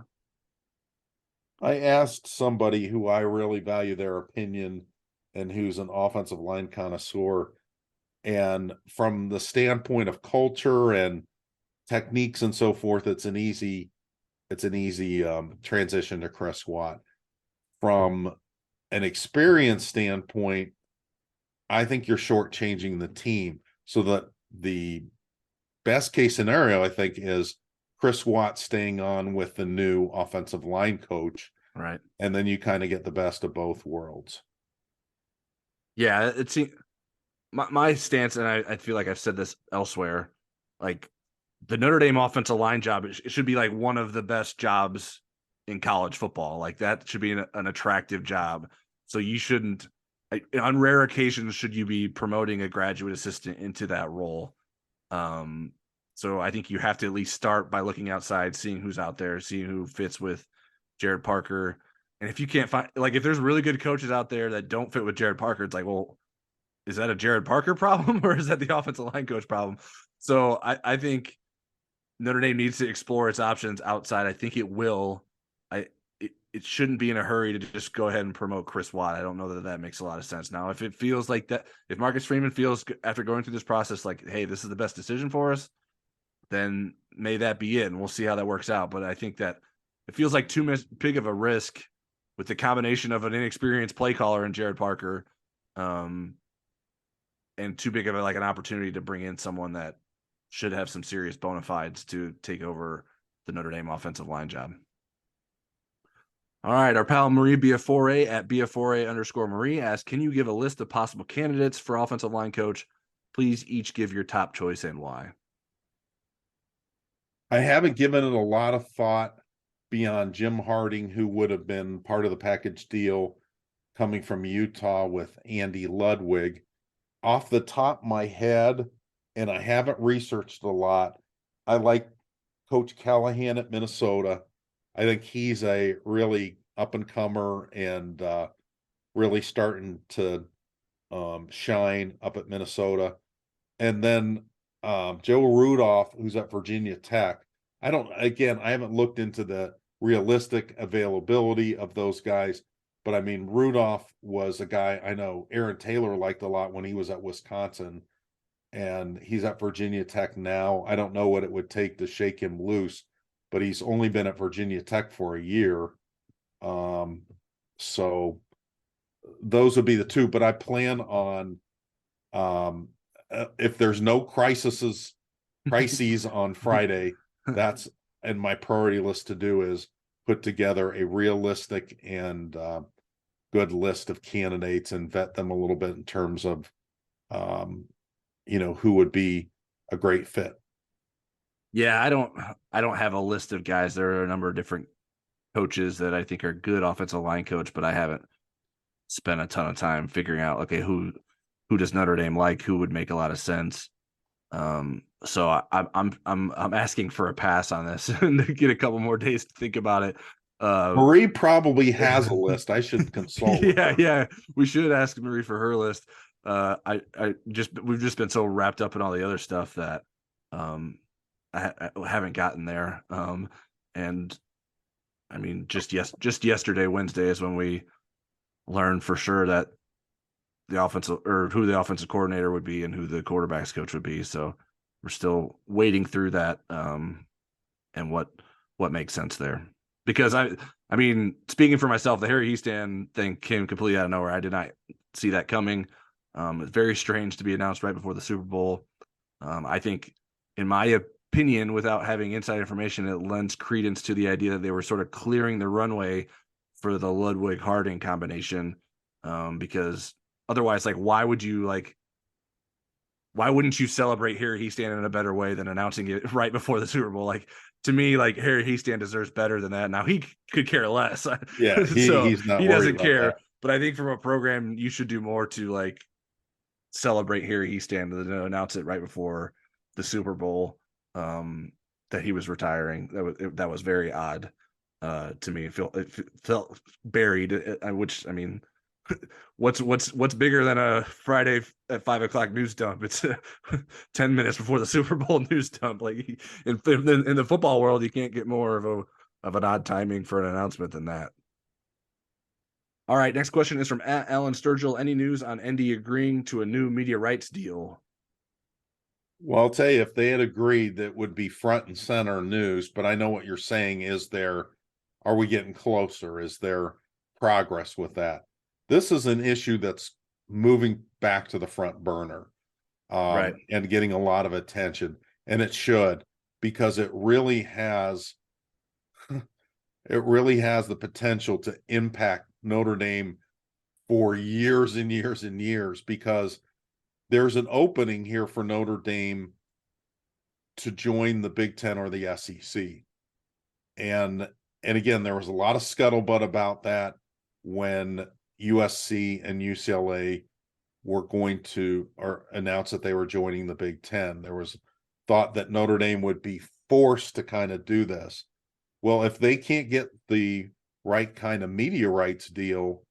I asked somebody who I really value their opinion and who's an offensive line connoisseur. And from the standpoint of culture and techniques and so forth, it's an easy transition to Chris Watt. From an experience standpoint, I think you're shortchanging the team. So that the best case scenario, I think, is Chris Watt staying on with the new offensive line coach. Right. And then you kind of get the best of both worlds. Yeah, it's my stance, and I feel like I've said this elsewhere, like the Notre Dame offensive line job, it should be like one of the best jobs in college football. Like that should be an attractive job. So you shouldn't, on rare occasions, should you be promoting a graduate assistant into that role. So I think you have to at least start by looking outside, seeing who's out there, seeing who fits with Gerad Parker. And if you can't find, like, if there's really good coaches out there that don't fit with Gerad Parker, it's like, well, is that a Gerad Parker problem or is that the offensive line coach problem? So I think Notre Dame needs to explore its options outside. I think it will. It shouldn't be in a hurry to just go ahead and promote Chris Watt. I don't know that makes a lot of sense. Now, if it feels like that, if Marcus Freeman feels after going through this process like, hey, this is the best decision for us, then may that be it, and we'll see how that works out. But I think that it feels like too big of a risk with the combination of an inexperienced play caller and Gerad Parker, and too big of an opportunity to bring in someone that should have some serious bona fides to take over the Notre Dame offensive line job. All right, our pal Marie Biafore at Biafore_Marie asks, can you give a list of possible candidates for offensive line coach? Please each give your top choice and why. I haven't given it a lot of thought beyond Jim Harding, who would have been part of the package deal coming from Utah with Andy Ludwig. Off the top of my head, and I haven't researched a lot, I like Coach Callahan at Minnesota. I think he's a really up-and-comer and really starting to shine up at Minnesota. And then Joe Rudolph, who's at Virginia Tech. I haven't looked into the realistic availability of those guys, but I mean, Rudolph was a guy I know Aaron Taylor liked a lot when he was at Wisconsin, and he's at Virginia Tech now. I don't know what it would take to shake him loose, but he's only been at Virginia Tech for a year. So those would be the two, but I plan on, if there's no crises on Friday, that's and my priority list to do is put together a realistic and good list of candidates and vet them a little bit in terms of who would be a great fit. Yeah, I don't have a list of guys. There are a number of different coaches that I think are good offensive line coach, but I haven't spent a ton of time figuring out, okay, who does Notre Dame like, who would make a lot of sense. So I'm asking for a pass on this and to get a couple more days to think about it. Marie probably has a list. I should consult with her. Yeah, we should ask Marie for her list. We've just been so wrapped up in all the other stuff that I haven't gotten there. And I mean, just yesterday, Wednesday, is when we learned for sure that the offensive or who the offensive coordinator would be and who the quarterbacks coach would be. So we're still wading through that, and what makes sense there. Because I mean, speaking for myself, the Harry Hiestand thing came completely out of nowhere. I did not see that coming. It's very strange to be announced right before the Super Bowl. I think, in my opinion, without having inside information, it lends credence to the idea that they were sort of clearing the runway for the Ludwig Harding combination. Because otherwise, like, why wouldn't you celebrate Harry Hiestand in a better way than announcing it right before the Super Bowl? Like, to me, like, Harry Hiestand deserves better than that. Now he could care less. Yeah, So he's not he worried doesn't about care. that. But I think from a program, you should do more to like celebrate Harry Hiestand than to announce it right before the Super Bowl, that he was retiring. That was very odd to me. It felt buried. Which, I mean, what's bigger than a Friday at 5 o'clock news dump? It's 10 minutes before the Super Bowl news dump. Like, in the football world, you can't get more of an odd timing for an announcement than that. All right, next question is from @Alan Sturgill. Any news on Andy agreeing to a new media rights deal? Well, I'll tell you, if they had agreed, that would be front and center news. But I know what you're saying. Are we getting closer? Is there progress with that? This is an issue that's moving back to the front burner, Right. and getting a lot of attention, and it should, because it really has the potential to impact Notre Dame for years and years and years, because there's an opening here for Notre Dame to join the Big Ten or the SEC. And again, there was a lot of scuttlebutt about that when USC and UCLA were going to or announce that they were joining the Big Ten. There was thought that Notre Dame would be forced to kind of do this. Well, if they can't get the right kind of media rights deal,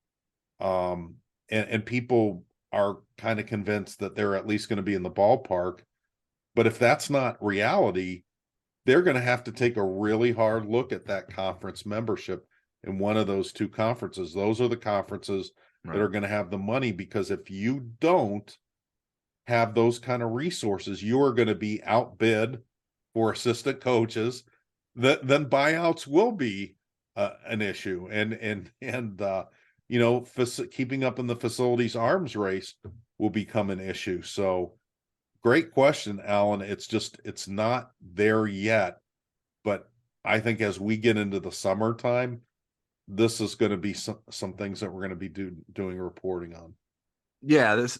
and people are kind of convinced that they're at least going to be in the ballpark, but if that's not reality, they're going to have to take a really hard look at that conference membership in one of those two conferences. Those are the conferences that are going to have the money, because if you don't have those kind of resources, you are going to be outbid for assistant coaches. Then buyouts will be an issue, and keeping up in the facilities arms race will become an issue. So, great question, Alan. It's not there yet, but I think as we get into the summertime, this is going to be some things that we're going to be doing reporting on. Yeah, this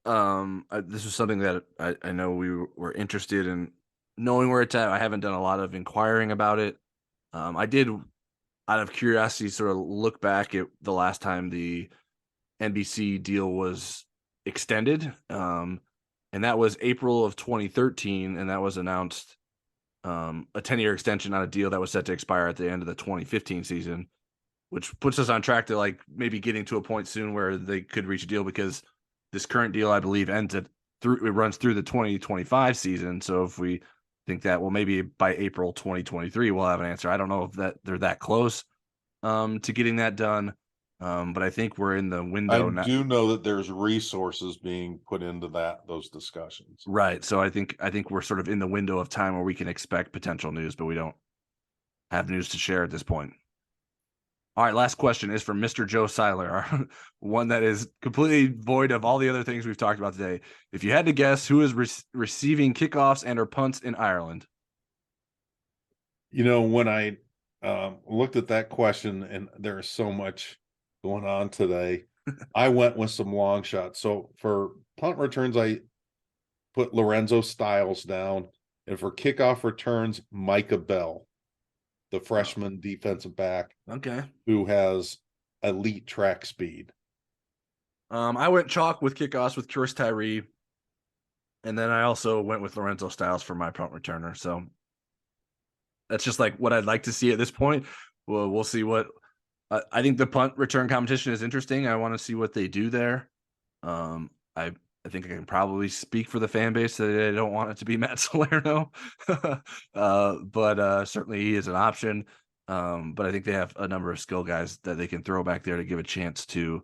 was something that I know we were interested in knowing where it's at. I haven't done a lot of inquiring about it. I did, out of curiosity, sort of look back at the last time the NBC deal was extended, and that was April of 2013, and that was announced, a 10-year extension on a deal that was set to expire at the end of the 2015 season, which puts us on track to like maybe getting to a point soon where they could reach a deal, because this current deal, I believe, it runs through the 2025 season. So if we think that, well, maybe by April 2023 we'll have an answer. I don't know if that they're that close to getting that done, but I think we're in the window I now. do know that there's resources being put into those discussions. Right. So I think we're sort of in the window of time where we can expect potential news, but we don't have news to share at this point. All right, last question is from Mr. Joe Seiler, one that is completely void of all the other things we've talked about today. If you had to guess, who is receiving kickoffs and or punts in Ireland? When I looked at that question, and there's so much going on today, I went with some long shots. So for punt returns, I put Lorenzo Styles down. And for kickoff returns, Micah Bell, the freshman defensive back, who has elite track speed. I went chalk with kickoffs with Chris Tyree, and then I also went with Lorenzo Styles for my punt returner. So that's just like what I'd like to see at this point. Well, we'll see what I think the punt return competition is interesting. I want to see what they do there. I think I can probably speak for the fan base that they don't want it to be Matt Salerno, but certainly he is an option. But I think they have a number of skill guys that they can throw back there to give a chance to,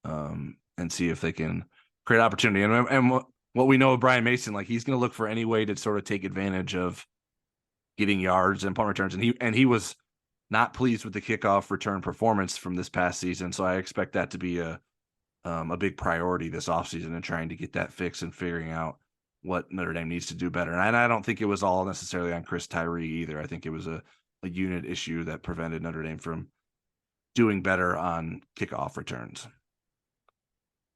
and see if they can create opportunity. And what we know of Brian Mason, like he's going to look for any way to sort of take advantage of getting yards and punt returns. And he was not pleased with the kickoff return performance from this past season. So I expect that to be a big priority this offseason and trying to get that fixed and figuring out what Notre Dame needs to do better. And I don't think it was all necessarily on Chris Tyree either. I think it was a unit issue that prevented Notre Dame from doing better on kickoff returns.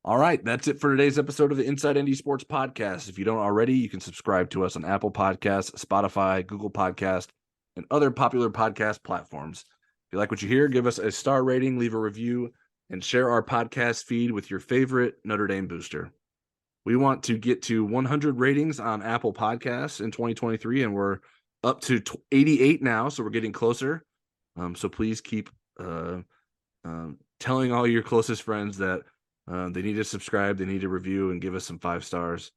All right, that's it for today's episode of the Inside ND Sports Podcast. If you don't already, you can subscribe to us on Apple Podcasts, Spotify, Google Podcast, and other popular podcast platforms. If you like what you hear, give us a star rating, leave a review, and share our podcast feed with your favorite Notre Dame booster. We want to get to 100 ratings on Apple Podcasts in 2023, and we're up to 88 now, so we're getting closer. So please keep telling all your closest friends that they need to subscribe, they need to review, and give us some 5 stars.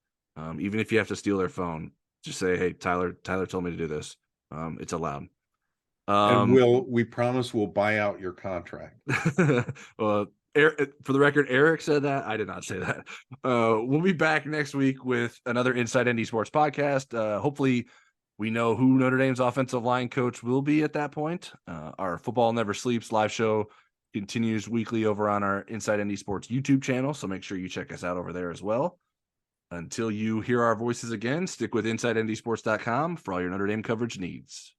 Even if you have to steal their phone, just say, "Hey, Tyler told me to do this." It's allowed. And we promise we'll buy out your contract. Well, for the record, Eric said that. I did not say that. We'll be back next week with another Inside ND Sports Podcast. Hopefully we know who Notre Dame's offensive line coach will be at that point. Our Football Never Sleeps live show continues weekly over on our Inside ND Sports YouTube channel, so make sure you check us out over there as well. Until you hear our voices again, stick with InsideNDSports.com for all your Notre Dame coverage needs.